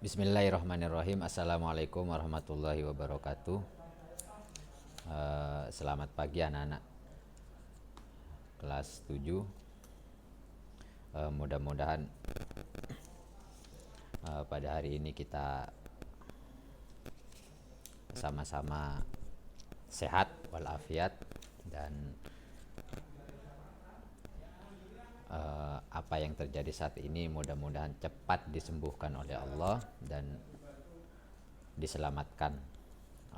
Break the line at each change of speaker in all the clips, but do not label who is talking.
Bismillahirrahmanirrahim. Assalamualaikum warahmatullahi wabarakatuh. Selamat pagi anak-anak kelas 7. Mudah-mudahan pada hari ini kita sama-sama sehat walafiat dan apa yang terjadi saat ini mudah-mudahan cepat disembuhkan oleh Allah dan diselamatkan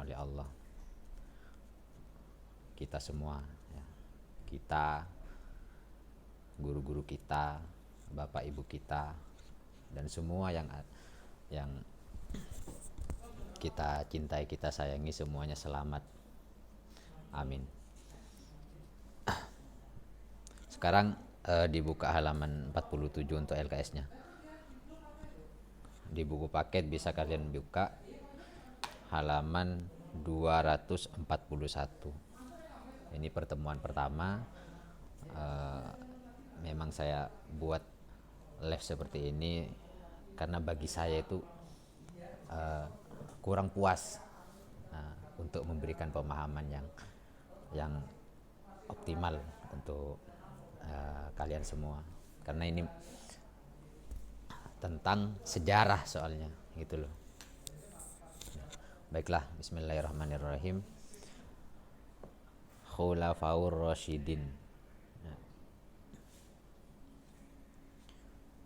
oleh Allah. Kita semua, ya. Kita, guru-guru kita, bapak ibu kita, dan semua yang kita cintai, kita sayangi, semuanya selamat. Amin. Sekarang dibuka halaman 47 untuk LKS-nya. Di buku paket bisa kalian buka halaman 241. Ini pertemuan pertama. Memang saya buat live seperti ini karena bagi saya itu kurang puas untuk memberikan pemahaman yang optimal untuk kalian semua, karena ini tentang sejarah soalnya gitu loh. Baiklah, bismillahirrahmanirrahim. Khulafaur Rasyidin.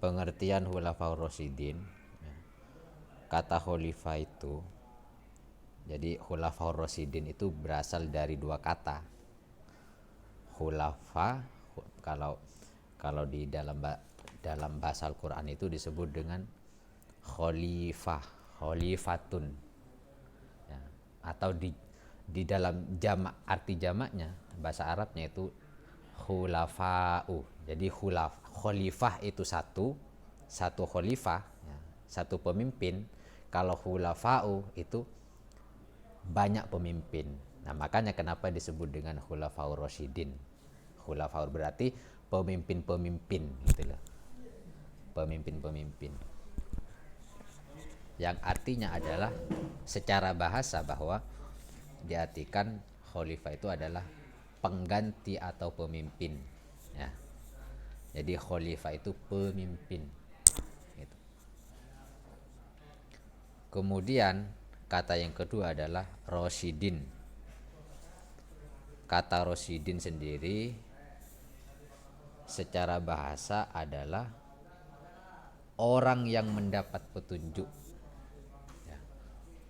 Pengertian Khulafaur Rasyidin, kata khalifah itu, jadi Khulafaur Rasyidin itu berasal dari dua kata. Khulafa, kalau di dalam bahasa Al-Qur'an itu disebut dengan khalifah, khalifatun, ya. Atau di dalam jamak, arti jamaknya bahasa Arabnya itu khulafa'u. Jadi khalifah itu satu khalifah, ya, satu pemimpin. Kalau khulafa'u itu banyak pemimpin. Nah, makanya kenapa disebut dengan khulafaur rasyidin. Khulafaur berarti pemimpin-pemimpin gitu loh. Pemimpin-pemimpin. Yang artinya adalah secara bahasa bahwa diartikan khalifah itu adalah pengganti atau pemimpin, ya. Jadi khalifah itu pemimpin gitu. Kemudian kata yang kedua adalah rasyidin. Kata rasyidin sendiri secara bahasa adalah orang yang mendapat petunjuk, ya.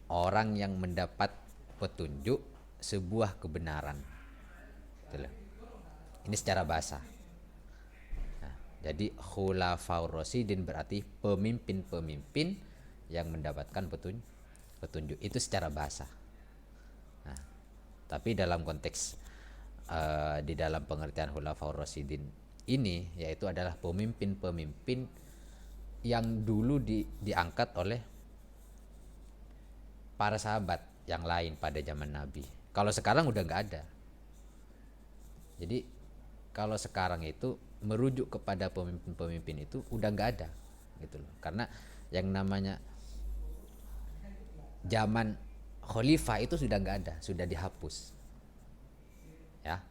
Orang yang mendapat petunjuk sebuah kebenaran. Itulah. Ini secara bahasa. Nah, jadi khulafaur rasyidin berarti pemimpin-pemimpin yang mendapatkan petunjuk. Itu secara bahasa. Nah, tapi dalam konteks di dalam pengertian khulafaur rasyidin ini, yaitu adalah pemimpin-pemimpin yang dulu diangkat oleh para sahabat yang lain pada zaman Nabi. Kalau sekarang udah nggak ada. Jadi kalau sekarang itu merujuk kepada pemimpin-pemimpin itu udah nggak ada gitu loh. Karena yang namanya zaman khalifah itu sudah nggak ada, sudah dihapus, ya.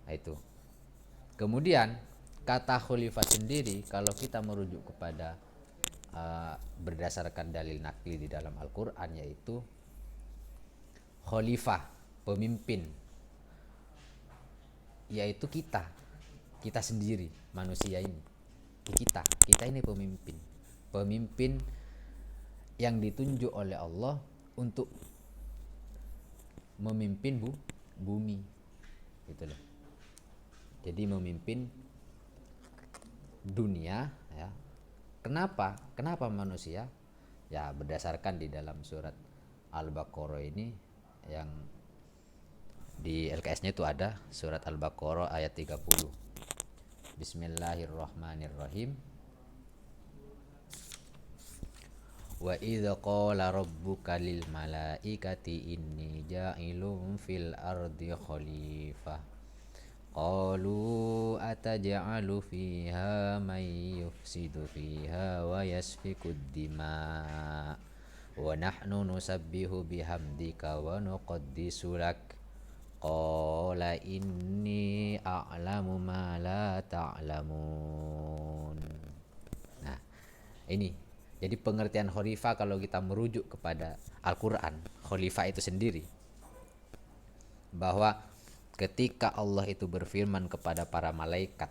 Nah, itu. Kemudian kata khalifah sendiri kalau kita merujuk kepada berdasarkan dalil nakli di dalam Al-Qur'an, yaitu khalifah, pemimpin, yaitu kita sendiri, manusia ini. Kita ini pemimpin yang ditunjuk oleh Allah untuk memimpin bumi gitu loh. Jadi memimpin dunia, ya. Kenapa manusia? Ya berdasarkan di dalam surat Al-Baqarah ini, yang di LKS-nya itu ada surat Al-Baqarah ayat 30. Bismillahirrahmanirrahim. Wa idza qala rabbuka lil malaikati inni ja'ilun fil ardi khalifah qalu ataj'alu fiha may yufsidu fiha wa yasfikud dima wa nahnu nusabbihu bihamdika wa nuqaddisu lak qala inni a'lamu ma la ta'lamun. Nah, ini jadi pengertian khalifah kalau kita merujuk kepada Al-Qur'an, khalifah itu sendiri bahwa ketika Allah itu berfirman kepada para malaikat.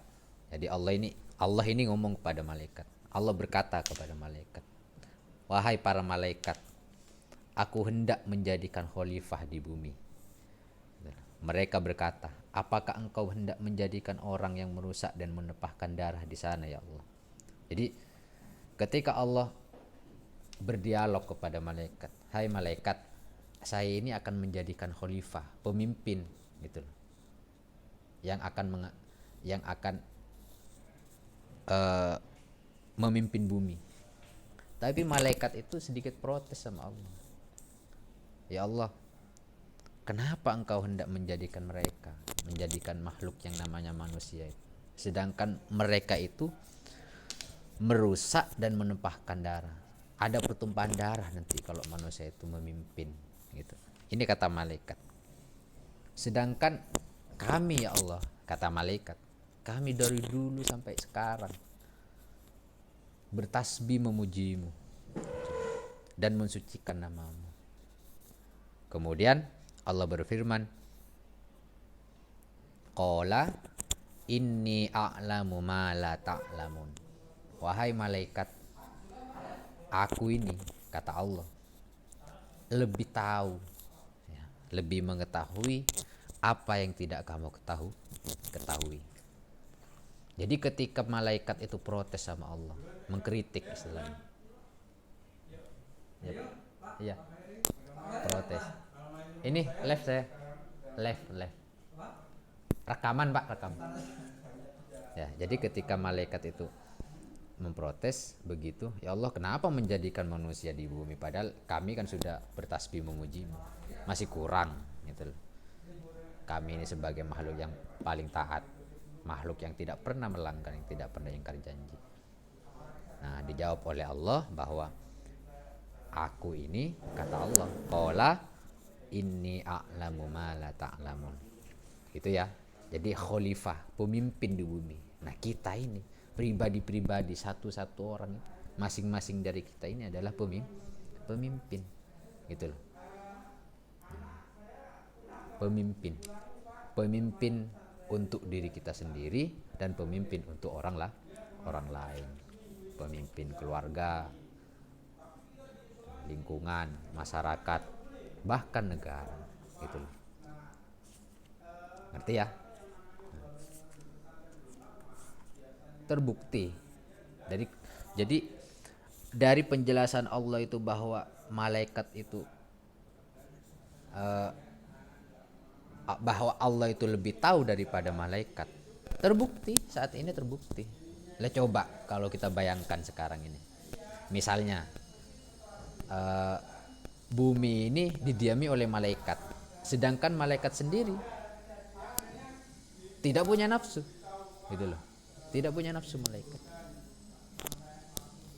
Jadi Allah ini ngomong kepada malaikat. Allah berkata kepada malaikat, "Wahai para malaikat, aku hendak menjadikan khalifah di bumi." Mereka berkata, "Apakah engkau hendak menjadikan orang yang merusak dan menumpahkan darah di sana, ya Allah?" Jadi ketika Allah berdialog kepada malaikat, "Hai malaikat, saya ini akan menjadikan khalifah, pemimpin gitu loh. Yang akan memimpin bumi." Tapi malaikat itu sedikit protes sama Allah. "Ya Allah, kenapa engkau hendak menjadikan makhluk yang namanya manusia itu? Sedangkan mereka itu merusak dan menumpahkan darah. Ada pertumpahan darah nanti kalau manusia itu memimpin gitu." Ini kata malaikat. "Sedangkan kami, ya Allah," kata malaikat, "kami dari dulu sampai sekarang bertasbih memujimu dan mensucikan namamu." Kemudian Allah berfirman, "Qala inni a'lamu ma la ta'lamun." Wahai malaikat, aku ini, kata Allah, lebih tahu, ya, lebih mengetahui apa yang tidak kamu ketahui. Jadi ketika malaikat itu protes sama Allah, mengkritik istilahnya. Iya, protes. Ini live saya, live. Rekaman Pak, rekam. Ya, jadi ketika malaikat itu memprotes begitu, "Ya Allah, kenapa menjadikan manusia di bumi padahal kami kan sudah bertasbih memujimu, masih kurang gitu loh. Kami ini sebagai makhluk yang paling taat, makhluk yang tidak pernah melanggar, yang tidak pernah ingkar janji." Nah, dijawab oleh Allah bahwa aku ini, kata Allah, qala inni a'lamu ma la ta'lamun. Itu ya. Jadi khalifah, pemimpin di bumi. Nah, kita ini pribadi-pribadi, satu-satu orang, masing-masing dari kita ini adalah pemimpin. Gitu loh. Pemimpin untuk diri kita sendiri dan pemimpin untuk orang lain. Pemimpin keluarga, lingkungan, masyarakat, bahkan negara, gitu loh. Ngerti ya? Terbukti. Jadi dari penjelasan Allah itu bahwa malaikat itu bahwa Allah itu lebih tahu daripada malaikat. Terbukti, saat ini terbukti. Lah coba kalau kita bayangkan sekarang ini. Misalnya bumi ini didiami oleh malaikat, sedangkan malaikat sendiri tidak punya nafsu, gitu loh. Tidak punya nafsu malaikat.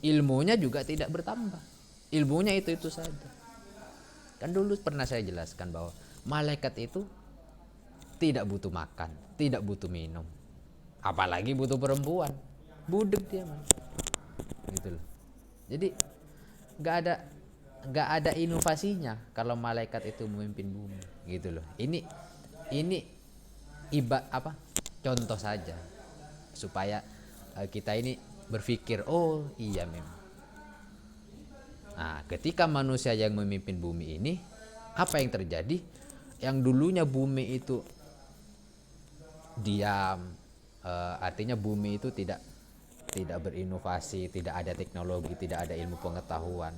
Ilmunya juga tidak bertambah. Ilmunya itu saja. Kan dulu pernah saya jelaskan bahwa malaikat itu tidak butuh makan, tidak butuh minum, apalagi butuh perempuan. Budek dia man. Gitu loh. Jadi nggak ada inovasinya kalau malaikat itu memimpin bumi, gitu loh. Ini contoh saja supaya kita ini berpikir, oh iya memang. Nah, ketika manusia yang memimpin bumi ini, apa yang terjadi? Yang dulunya bumi itu diam, artinya bumi itu tidak berinovasi, tidak ada teknologi, tidak ada ilmu pengetahuan.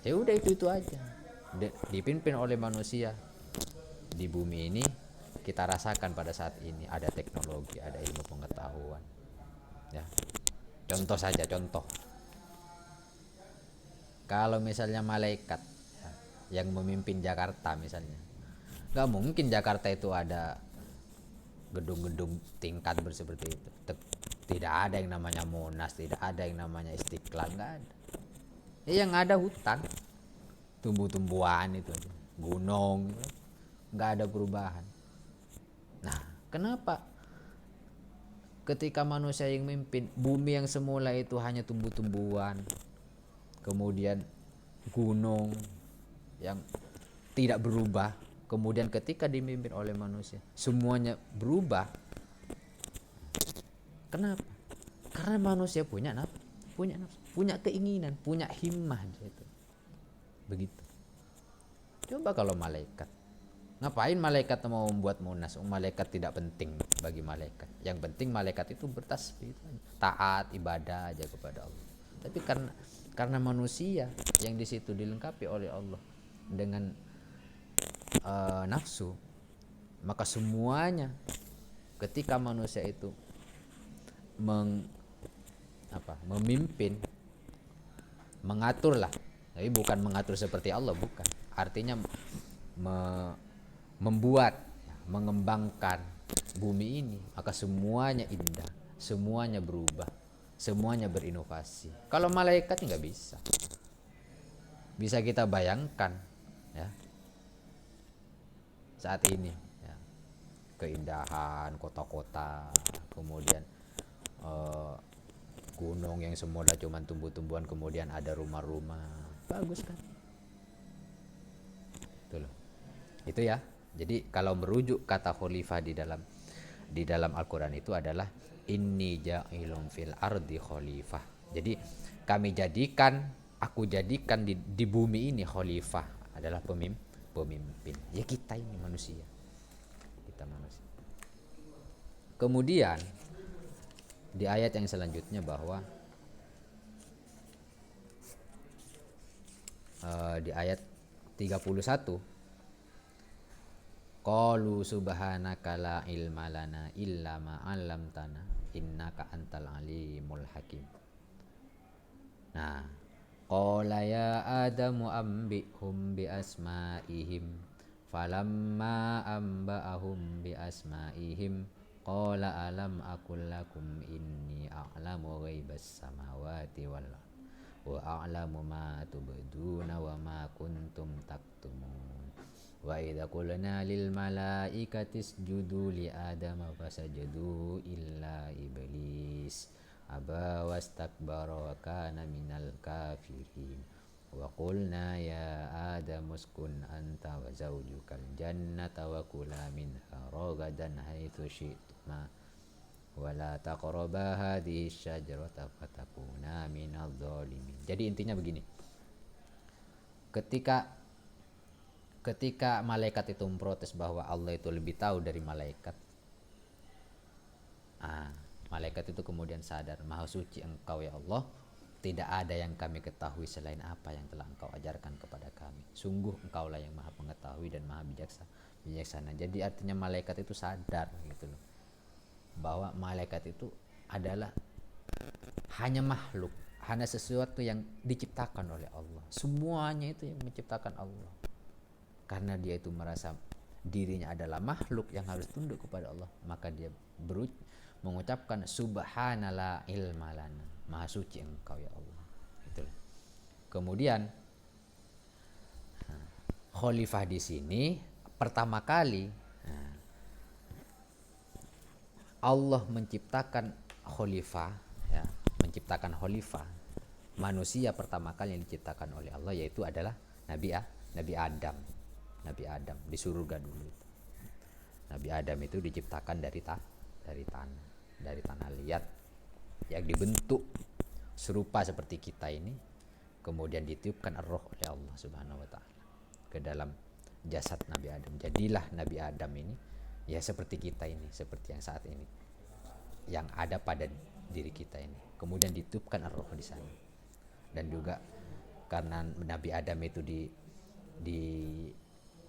Ya udah itu aja. Dipimpin oleh manusia di bumi ini, kita rasakan pada saat ini ada teknologi, ada ilmu pengetahuan. Ya. Contoh saja, contoh. Kalau misalnya malaikat yang memimpin Jakarta misalnya, nggak mungkin Jakarta itu ada gedung-gedung tingkat seperti itu. Tidak ada yang namanya Monas, tidak ada yang namanya Istiqlal, nggak ada. Yang ada hutan, tumbuh-tumbuhan itu aja, gunung, nggak ada perubahan. Nah, kenapa ketika manusia yang memimpin, bumi yang semula itu hanya tumbuh-tumbuhan, kemudian gunung yang tidak berubah, kemudian ketika dipimpin oleh manusia semuanya berubah. Kenapa? Karena manusia punya nafsu, punya keinginan, punya himmah gitu. Begitu. Coba kalau malaikat, ngapain malaikat mau membuat Monas? Malaikat tidak penting bagi malaikat. Yang penting malaikat itu bertasbih, taat, ibadah aja kepada Allah. Tapi karena manusia yang di situ dilengkapi oleh Allah dengan nafsu, maka semuanya ketika manusia itu memimpin, mengatur lah, tapi bukan mengatur seperti Allah, bukan. Artinya membuat, mengembangkan bumi ini, maka semuanya indah, semuanya berubah, semuanya berinovasi. Kalau malaikat nggak bisa. Bisa kita bayangkan ya saat ini ya, keindahan kota-kota, kemudian gunung yang semula cuma tumbuh-tumbuhan, kemudian ada rumah-rumah, bagus kan? Itu loh. Itu ya. Jadi kalau merujuk kata khalifah di dalam Al-Qur'an itu adalah inni ja'ilun fil ardi khalifah. Jadi aku jadikan di bumi ini khalifah, adalah pemimpin. Ya kita ini manusia. Kita manusia. Kemudian di ayat yang selanjutnya bahwa di ayat 31, qalu subhanaka la ilma lana illa ma 'allamtana innaka antal alimul hakim. Nah, qala ya adamu ambihum bi asma'ihim falamma amba'ahum bi asma'ihim qala alam aqul lakum inni a'lamu ghaibas samawati wal ardh wa a'lamu ma tubduna wa ma kuntum taktumun wa idza qulna lil malaikati isjudu li adama fasajadu illa iblis aba wastakbara wa kana minal kafirin wa qulna ya adamu uskun anta wa zawjukal jannata wa kula minha ragadan haitsu syi'tuma wa la taqraba hadhihi syajarata fatakuna minadh dhalimin. Jadi intinya begini. Ketika malaikat itu memprotes bahwa Allah itu lebih tahu dari malaikat, malaikat itu kemudian sadar, maha suci engkau ya Allah, tidak ada yang kami ketahui selain apa yang telah engkau ajarkan kepada kami. Sungguh engkaulah yang maha mengetahui dan maha bijaksana. Jadi artinya malaikat itu sadar gitu loh, bahwa malaikat itu adalah hanya makhluk, hanya sesuatu yang diciptakan oleh Allah. Semuanya itu yang menciptakan Allah. Karena dia itu merasa dirinya adalah makhluk yang harus tunduk kepada Allah, maka dia mengucapkan subhanallah ilma lana, maha suci engkau ya Allah. Itulah. Kemudian khalifah di sini pertama kali Allah menciptakan khalifah, ya, menciptakan khalifah manusia pertama kali yang diciptakan oleh Allah yaitu adalah Nabi Adam. Nabi Adam di surga dulu. Nabi Adam itu diciptakan dari tanah liat yang dibentuk serupa seperti kita ini, kemudian ditiupkan roh oleh Allah Subhanahu wa taala ke dalam jasad Nabi Adam. Jadilah Nabi Adam ini ya seperti kita ini, seperti yang saat ini yang ada pada diri kita ini. Kemudian ditiupkan roh di sana. Dan juga karena Nabi Adam itu di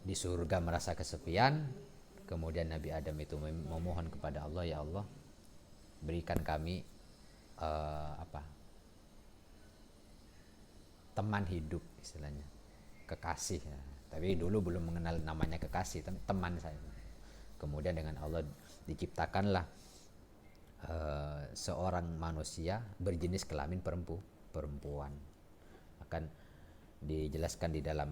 surga merasa kesepian, kemudian Nabi Adam itu memohon kepada Allah, ya Allah berikan kami teman hidup istilahnya, kekasih ya. Tapi dulu belum mengenal namanya kekasih, teman saya. Kemudian dengan Allah diciptakanlah seorang manusia berjenis kelamin perempuan. Akan dijelaskan di dalam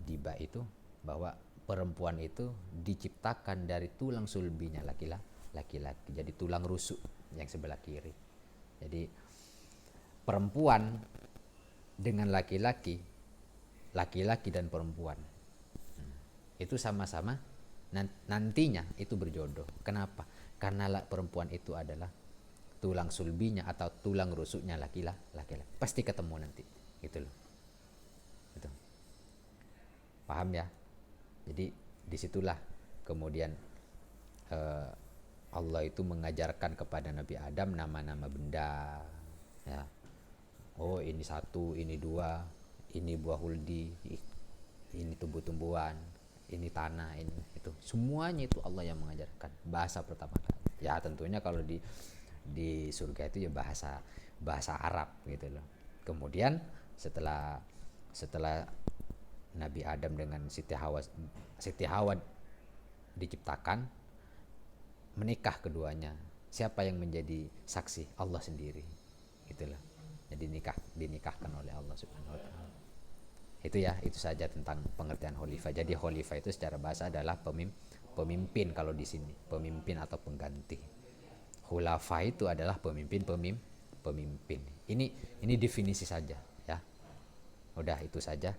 Diba itu bahwa perempuan itu diciptakan dari tulang sulbinya laki-laki, jadi tulang rusuk yang sebelah kiri. Jadi perempuan dengan laki-laki, laki-laki dan perempuan itu sama-sama nantinya itu berjodoh. Kenapa? Karena perempuan itu adalah tulang sulbinya atau tulang rusuknya laki-laki, pasti ketemu nanti, gitu loh. Gitu. Paham ya? Jadi disitulah kemudian Allah itu mengajarkan kepada Nabi Adam nama-nama benda, ya. Oh, ini satu, ini dua, ini buah huldi, ini tumbuh-tumbuhan, ini tanah, ini itu. Semuanya itu Allah yang mengajarkan. Bahasa pertama kali. Ya tentunya kalau di surga itu ya bahasa Arab gitu loh. Kemudian setelah Nabi Adam dengan Siti Hawa diciptakan, menikah keduanya. Siapa yang menjadi saksi? Allah sendiri. Gitulah. Jadi dinikahkan oleh Allah Subhanahu wa taala. Itu ya, itu saja tentang pengertian khalifah. Jadi khalifah itu secara bahasa adalah pemimpin kalau di sini, pemimpin atau pengganti. Khulafa itu adalah pemimpin. Ini definisi saja ya. Udah itu saja.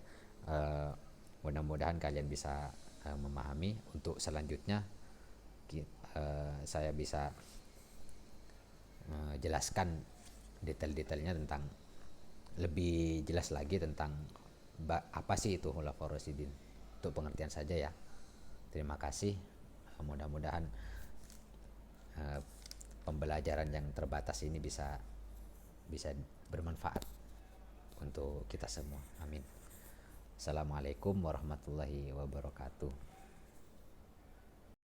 Mudah-mudahan kalian bisa memahami. Untuk selanjutnya saya bisa jelaskan detail-detailnya tentang, lebih jelas lagi tentang apa sih itu Khulafaur Rasyidin. Untuk pengertian saja ya. Terima kasih. Mudah-mudahan pembelajaran yang terbatas ini bisa bermanfaat untuk kita semua. Amin. Assalamualaikum warahmatullahi wabarakatuh.